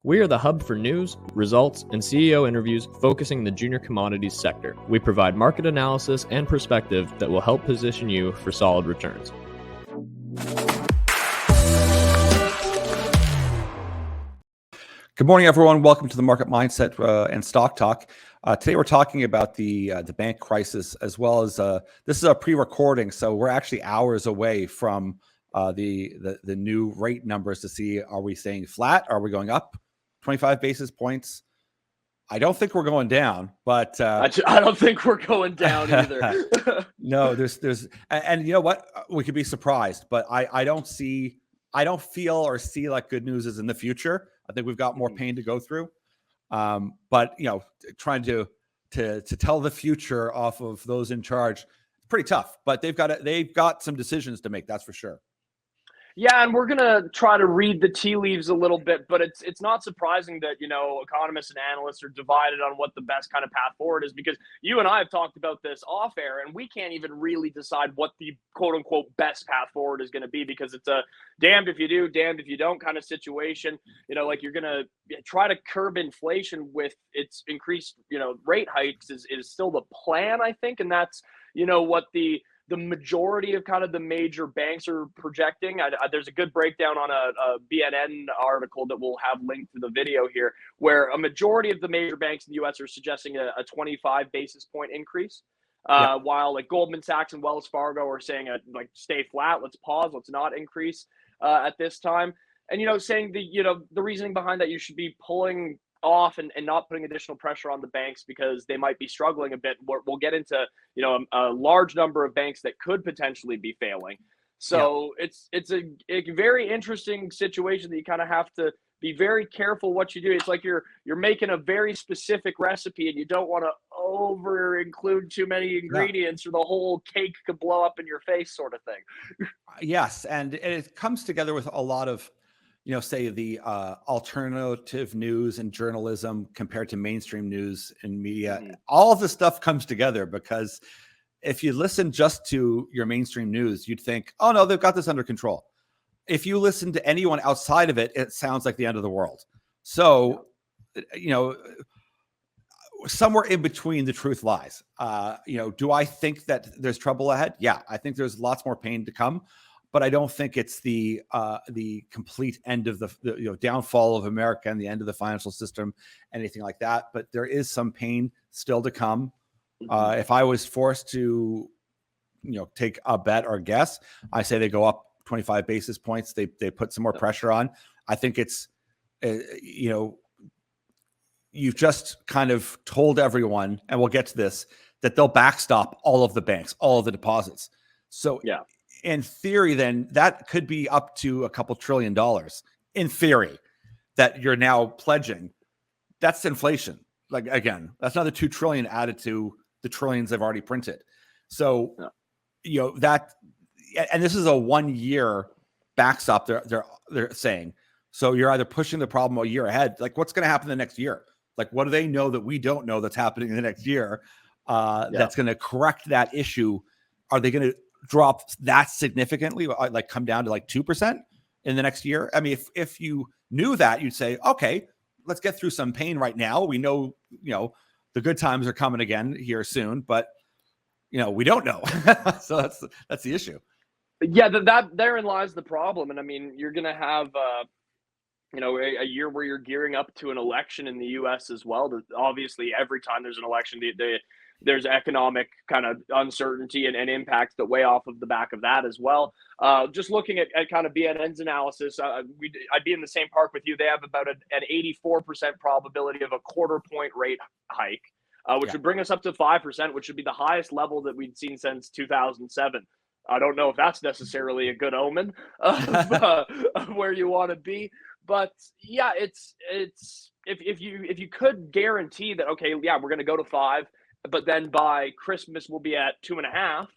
We are the hub for news, results, and CEO interviews focusing the junior commodities sector. We provide market analysis and perspective that will help position you for solid returns. Good morning, everyone. Welcome to the Market Mindset and Stock Talk. Today, we're talking about the bank crisis, as well as this is a pre-recording, so we're actually hours away from the new rate numbers to see, are we staying flat? Are we going up 25 basis points? I don't think we're going down, but I don't think we're going down either. No, and you know what? We could be surprised, but I don't feel or see like good news is in the future. I think we've got more pain to go through. But you know, trying to tell the future off of those in charge, it's pretty tough. But they've got some decisions to make, that's for sure. Yeah, and we're gonna try to read the tea leaves a little bit, but it's not surprising that, you know, economists and analysts are divided on what the best kind of path forward is, because you and I have talked about this off air, and we can't even really decide what the quote unquote best path forward is going to be, because it's a damned if you do, damned if you don't kind of situation. You know, like, you're gonna try to curb inflation with its increased, you know, rate hikes is still the plan, I think, and that's, you know, what the majority of kind of the major banks are projecting. There's a good breakdown on a BNN article that we'll have linked to the video here, where a majority of the major banks in the U.S. are suggesting a 25 basis point increase, while like Goldman Sachs and Wells Fargo are saying like stay flat, let's pause, let's not increase at this time. And, you know, saying the reasoning behind that, you should be pulling off and not putting additional pressure on the banks because they might be struggling a bit. We'll get into, you know, a large number of banks that could potentially be failing. So it's a very interesting situation that you kind of have to be very careful what you do. It's like you're making a very specific recipe, and you don't want to over include too many ingredients, or the whole cake could blow up in your face, sort of thing. Yes, and it comes together with a lot of, you know, say the alternative news and journalism compared to mainstream news and media. All of this stuff comes together, because if you listen just to your mainstream news, you'd think, oh no, they've got this under control. If you listen to anyone outside of it, it sounds like the end of the world. So, you know, somewhere in between the truth lies. You know, do I think that there's trouble ahead? Yeah, I think there's lots more pain to come. But I don't think it's the complete end of the downfall of America and the end of the financial system, anything like that. But there is some pain still to come. If I was forced to, you know, take a bet or guess, I say they go up 25 basis points. They put some more pressure on. I think it's, you know, you've just kind of told everyone, and we'll get to this, that they'll backstop all of the banks, all of the deposits. So in theory, then that could be up to a couple $1 trillion in theory that you're now pledging. That's inflation. Like, again, that's another $2 trillion added to the trillions they've already printed. So, you know, that, and this is a 1 year backstop they're saying. So you're either pushing the problem a year ahead. Like, what's going to happen the next year? Like, what do they know that we don't know that's happening in the next year? That's going to correct that issue. Are they going to drop that significantly, like come down to like 2% in the next year? I mean, if you knew that, you'd say, okay, let's get through some pain right now. We know, you know, the good times are coming again here soon, but you know, we don't know. So that's the issue. Yeah, that therein lies the problem. And I mean, you're going to have, you know, a year where you're gearing up to an election in the U.S. as well. Obviously, every time there's an election, there's economic kind of uncertainty and impacts that weigh off of the back of that as well. Just looking at kind of BNN's analysis, I'd be in the same park with you. They have about an 84% probability of a quarter-point rate hike, which would bring us up to 5%, which would be the highest level that we'd seen since 2007. I don't know if that's necessarily a good omen of where you want to be. But yeah, it's if you could guarantee that, okay, yeah, we're going to go to 5, but then by Christmas we'll be at 2.5,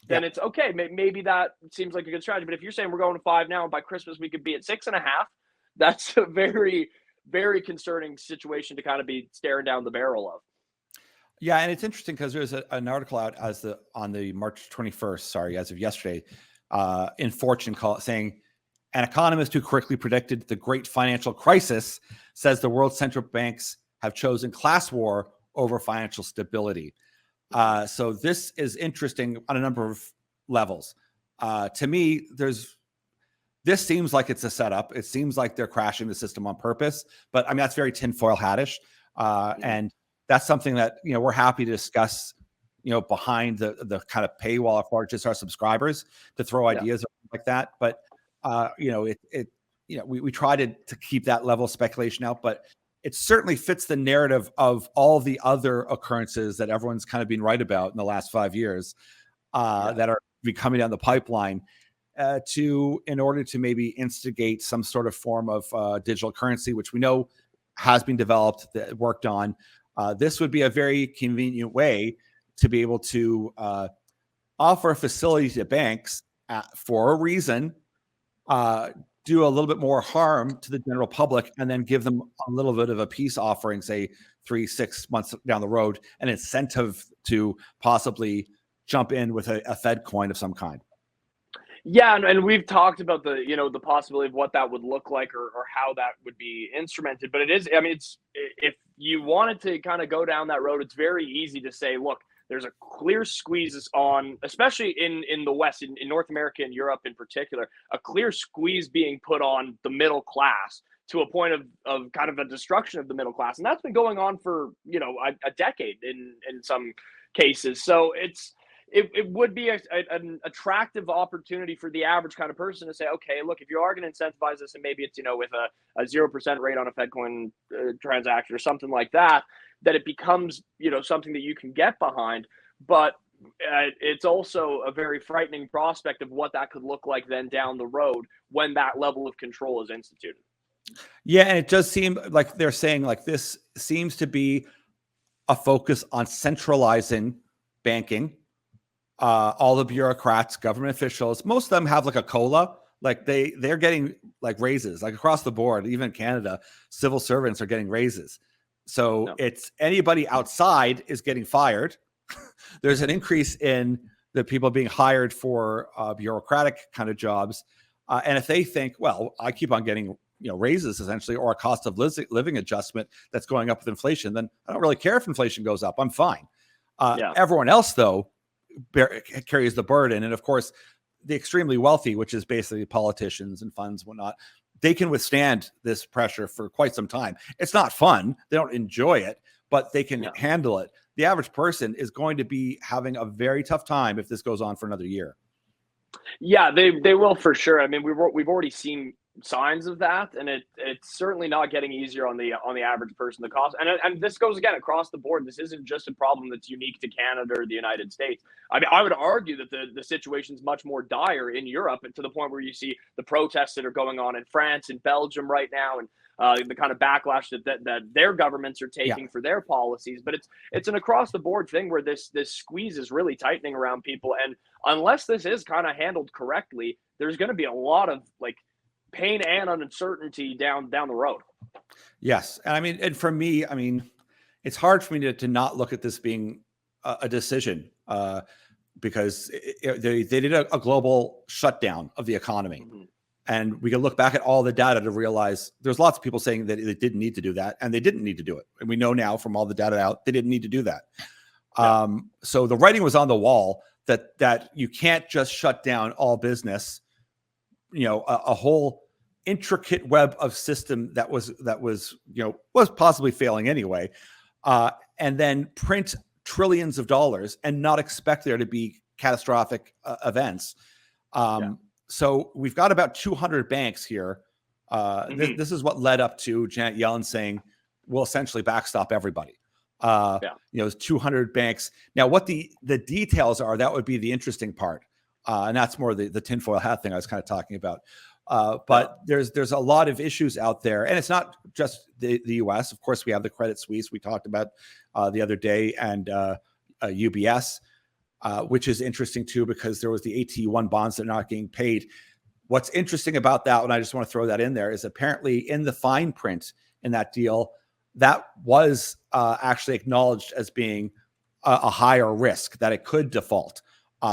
then it's okay. Maybe that seems like a good strategy. But if you're saying we're going to 5 now, and by Christmas we could be at 6.5, that's a very, very concerning situation to kind of be staring down the barrel of. Yeah, and it's interesting because there's an article out on the March 21st, as of yesterday, in Fortune saying an economist who correctly predicted the great financial crisis says the world's central banks have chosen class war over financial stability. So this is interesting on a number of levels. To me, this seems like it's a setup. It seems like they're crashing the system on purpose, but I mean, that's very tinfoil hattish. And that's something that, we're happy to discuss, behind the kind of paywall for just our subscribers to throw ideas like that. But, we try to keep that level of speculation out, but it certainly fits the narrative of all the other occurrences that everyone's kind of been right about in the last 5 years that are coming down the pipeline in order to maybe instigate some sort of form of digital currency, which we know has been developed, worked on. This would be a very convenient way to be able to offer a facility to banks for a reason, do a little bit more harm to the general public, and then give them a little bit of a peace offering, say 3-6 months down the road, an incentive to possibly jump in with a Fed coin of some kind. Yeah, and we've talked about the possibility of what that would look like or how that would be instrumented. But it's if you wanted to kind of go down that road, it's very easy to say, look, there's a clear squeeze on, especially in the West, in North America and Europe in particular, a clear squeeze being put on the middle class to a point of kind of a destruction of the middle class. And that's been going on for, a decade in some cases. So it would be an attractive opportunity for the average kind of person to say, okay, look, if you are going to incentivize this, and maybe it's, with a 0% rate on a Fed coin transaction or something like that, that it becomes, something that you can get behind. But it's also a very frightening prospect of what that could look like then down the road when that level of control is instituted. Yeah, and it does seem like they're saying, like, this seems to be a focus on centralizing banking. All the bureaucrats, government officials, most of them have like a COLA. Like they're getting like raises, like across the board. Even in Canada, civil servants are getting raises. So it's anybody outside is getting fired. There's an increase in the people being hired for bureaucratic kind of jobs. And if they think, well, I keep on getting raises essentially, or a cost of living adjustment that's going up with inflation, then I don't really care if inflation goes up. I'm fine. Everyone else, though, carries the burden. And of course, the extremely wealthy, which is basically politicians and funds and whatnot, they can withstand this pressure for quite some time. It's not fun. They don't enjoy it, but they can handle it. The average person is going to be having a very tough time if this goes on for another year. Yeah, they will for sure. I mean, we've already seen signs of that, and it's certainly not getting easier on the average person. The cost, and this goes again across the board. This isn't just a problem that's unique to Canada or the United States. I mean, I would argue that the situation is much more dire in Europe, and to the point where you see the protests that are going on in France and Belgium right now, and the kind of backlash that their governments are taking for their policies. But it's an across the board thing where this squeeze is really tightening around people, and unless this is kind of handled correctly, there's going to be a lot of pain and uncertainty down the road. Yes. And I mean, and for me, I mean, it's hard for me to not look at this being a decision because they did a global shutdown of the economy. Mm-hmm. And we can look back at all the data to realize there's lots of people saying that they didn't need to do that, and they didn't need to do it. And we know now from all the data out, they didn't need to do that. Yeah. So the writing was on the wall that you can't just shut down all business, a whole intricate web of system that was possibly failing anyway, and then print trillions of dollars and not expect there to be catastrophic events. So we've got about 200 banks here. This is what led up to Janet Yellen saying, we'll essentially backstop everybody. 200 banks. Now, what the details are, that would be the interesting part. And that's more the tinfoil hat thing I was kind of talking about. But there's a lot of issues out there, and it's not just the U.S. Of course, we have the Credit Suisse we talked about the other day, and UBS, which is interesting too because there was the AT1 bonds that are not getting paid. What's interesting about that, and I just want to throw that in there, is apparently in the fine print in that deal, that was actually acknowledged as being a higher risk that it could default.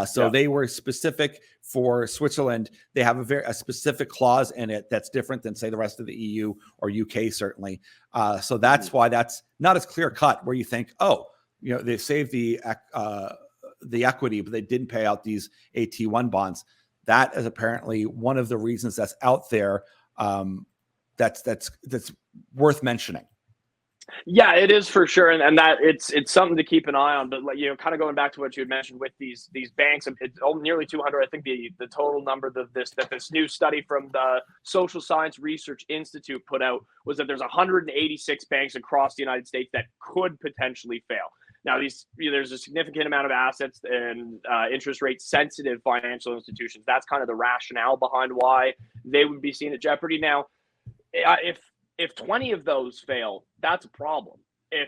So they were specific for Switzerland. They have a specific clause in it that's different than, say, the rest of the EU or UK, certainly. So that's why that's not as clear cut, where you think, oh, they saved the equity, but they didn't pay out these AT1 bonds. That is apparently one of the reasons that's out there. That's worth mentioning. Yeah, it is for sure, and that it's something to keep an eye on. But kind of going back to what you had mentioned with these banks, it's nearly 200. I think the total number that this new study from the Social Science Research Institute put out was that there's 186 banks across the United States that could potentially fail. Now, there's a significant amount of assets and interest rate sensitive financial institutions. That's kind of the rationale behind why they would be seen at jeopardy. Now, if 20 of those fail, that's a problem. If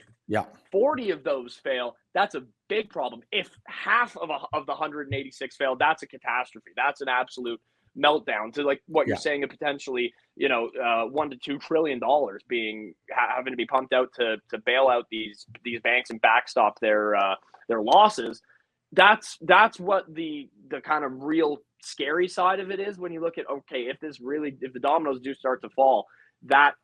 40 of those fail, that's a big problem. If half of the 186 fail, that's a catastrophe. That's an absolute meltdown. To like what you're saying, of potentially, $1 to $2 trillion having to be pumped out to bail out these banks and backstop their losses. That's what the kind of real scary side of it is when you look at, okay, if the dominoes do start to fall, that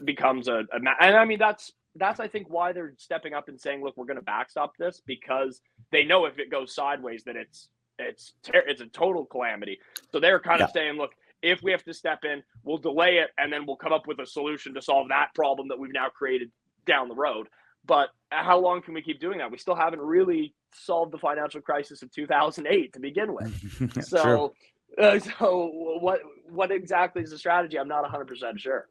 becomes and I mean that's I think why they're stepping up and saying, look, we're going to backstop this, because they know if it goes sideways that it's a total calamity. So they're kind of saying, look, if we have to step in, we'll delay it, and then we'll come up with a solution to solve that problem that we've now created down the road. But how long can we keep doing that? We still haven't really solved the financial crisis of 2008 to begin with. So what exactly is the strategy? I'm not 100% sure.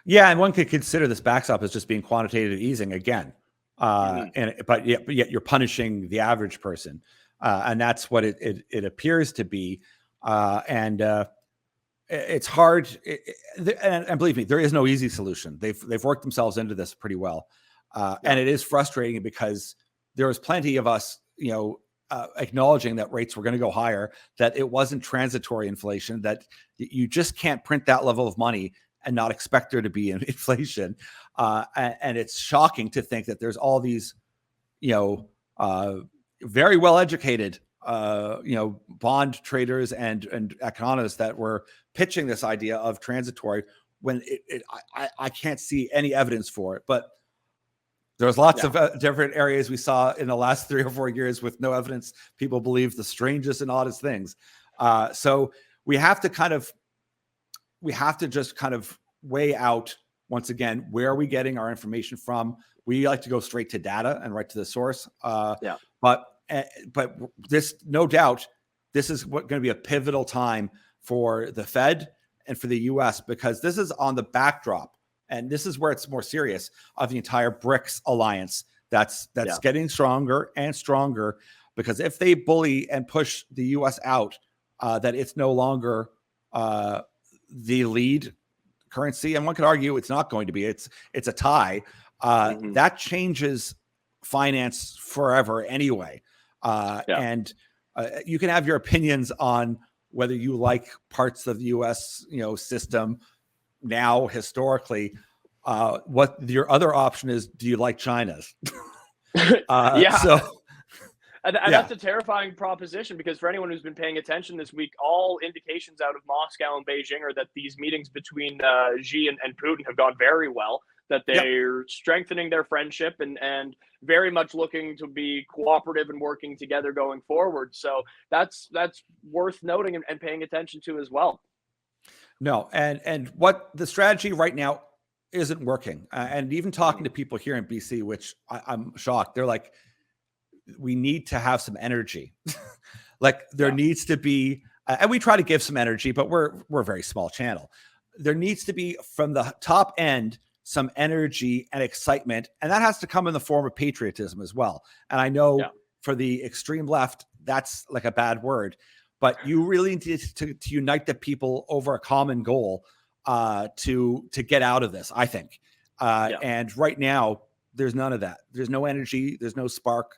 Yeah, and one could consider this backstop as just being quantitative easing again, but yet you're punishing the average person, and that's what it appears to be. It's hard, and believe me, there is no easy solution. They've worked themselves into this pretty well, and it is frustrating because there was plenty of us, acknowledging that rates were going to go higher, that it wasn't transitory inflation, that you just can't print that level of money and not expect there to be inflation. And it's shocking to think that there's all these, very well-educated, bond traders and economists that were pitching this idea of transitory when I can't see any evidence for it. But there's lots of different areas we saw in the last 3 or 4 years with no evidence. People believe the strangest and oddest things. So we have to just kind of weigh out, once again, where are we getting our information from? We like to go straight to data and right to the source. But this, no doubt, this is going to be a pivotal time for the Fed and for the U.S., because this is on the backdrop, and this is where it's more serious, of the entire BRICS alliance that's getting stronger and stronger, because if they bully and push the U.S. out, that it's no longer the lead currency, and one could argue it's not going to be. It's a tie. That changes finance forever anyway. And you can have your opinions on whether you like parts of the U.S. system now historically. What your other option is? Do you like China's? And that's a terrifying proposition, because for anyone who's been paying attention this week, all indications out of Moscow and Beijing are that these meetings between Xi and Putin have gone very well, that they're strengthening their friendship and very much looking to be cooperative and working together going forward. So that's worth noting and paying attention to as well. No, and what the strategy right now isn't working. And even talking to people here in BC, which I'm shocked, they're like, we need to have some energy. Like there needs to be, and we try to give some energy, but we're a very small channel. There needs to be, from the top end, some energy and excitement, and that has to come in the form of patriotism as well. And I know for the extreme left, that's like a bad word, but you really need to unite the people over a common goal to get out of this, I think. And right now, there's none of that. There's no energy. There's no spark.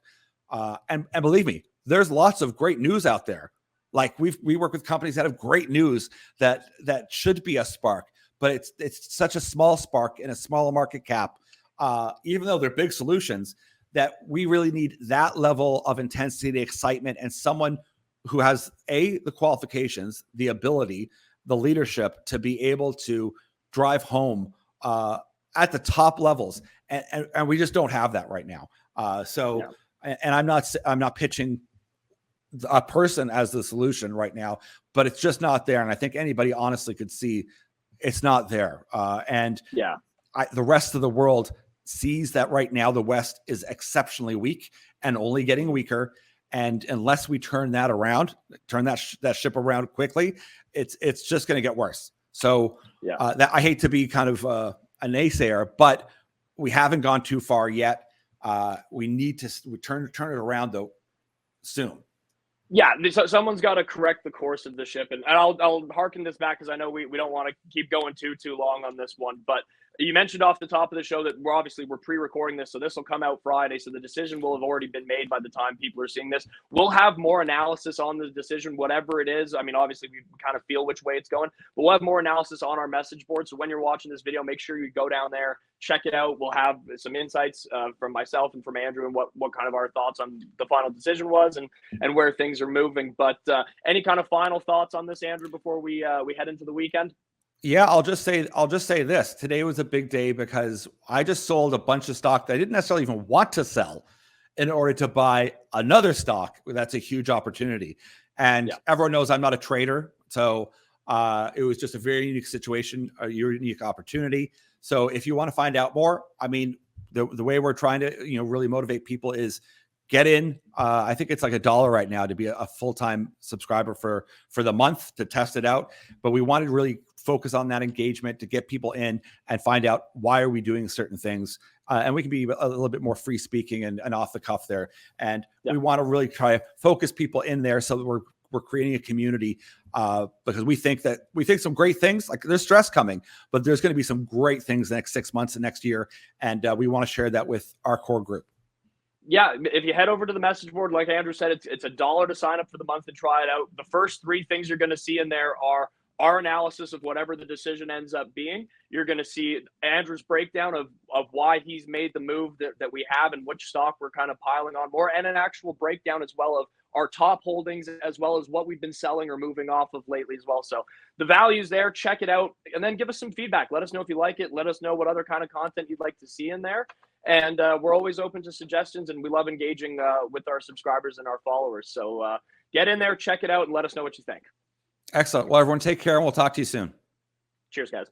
And believe me, there's lots of great news out there. Like we work with companies that have great news that should be a spark, but it's such a small spark in a smaller market cap. Even though they're big solutions, that we really need that level of intensity, the excitement, and someone who has the qualifications, the ability, the leadership to be able to drive home at the top levels. And we just don't have that right now. And I'm not pitching a person as the solution right now, but it's just not there. And I think anybody honestly could see it's not there. The rest of the world sees that right now the West is exceptionally weak and only getting weaker. And unless we turn that around, turn that ship around quickly, it's just going to get worse. So that I hate to be kind of a naysayer, but we haven't gone too far yet. We need to turn it around though soon. Yeah, so someone's got to correct the course of the ship, and I'll harken this back because I know we don't want to keep going too long on this one. But you mentioned off the top of the show that we're pre-recording this, so this will come out Friday. So the decision will have already been made by the time people are seeing this. We'll have more analysis on the decision, whatever it is. I mean, obviously we kind of feel which way it's going, but we'll have more analysis on our message board. So when you're watching this video, make sure you go down there, check it out. We'll have some insights from myself and from Andrew and what kind of our thoughts on the final decision was and where things are moving. But any kind of final thoughts on this, Andrew, before we head into the weekend? Yeah, I'll just say this. Today was a big day because I just sold a bunch of stock that I didn't necessarily even want to sell in order to buy another stock. That's a huge opportunity. And everyone knows I'm not a trader. So it was just a very unique situation, a unique opportunity. So if you want to find out more, I mean, the way we're trying to, really motivate people is get in. I think it's like $1 right now to be a full-time subscriber for the month to test it out. But we wanted to really focus on that engagement to get people in and find out why are we doing certain things. And we can be a little bit more free speaking and off the cuff there. And we want to really try to focus people in there so that we're creating a community because we think some great things, like there's stress coming, but there's going to be some great things the next 6 months and next year. And we want to share that with our core group. Yeah, if you head over to the message board, like Andrew said, it's $1 to sign up for the month and try it out. The first 3 things you're going to see in there are our analysis of whatever the decision ends up being. You're going to see Andrew's breakdown of why he's made the move that we have and which stock we're kind of piling on more, and an actual breakdown as well of our top holdings, as well as what we've been selling or moving off of lately as well. So the value's there, check it out, and then give us some feedback. Let us know if you like it. Let us know what other kind of content you'd like to see in there. And we're always open to suggestions, and we love engaging with our subscribers and our followers. So get in there, check it out, and let us know what you think. Excellent. Well, everyone take care, and we'll talk to you soon. Cheers, guys.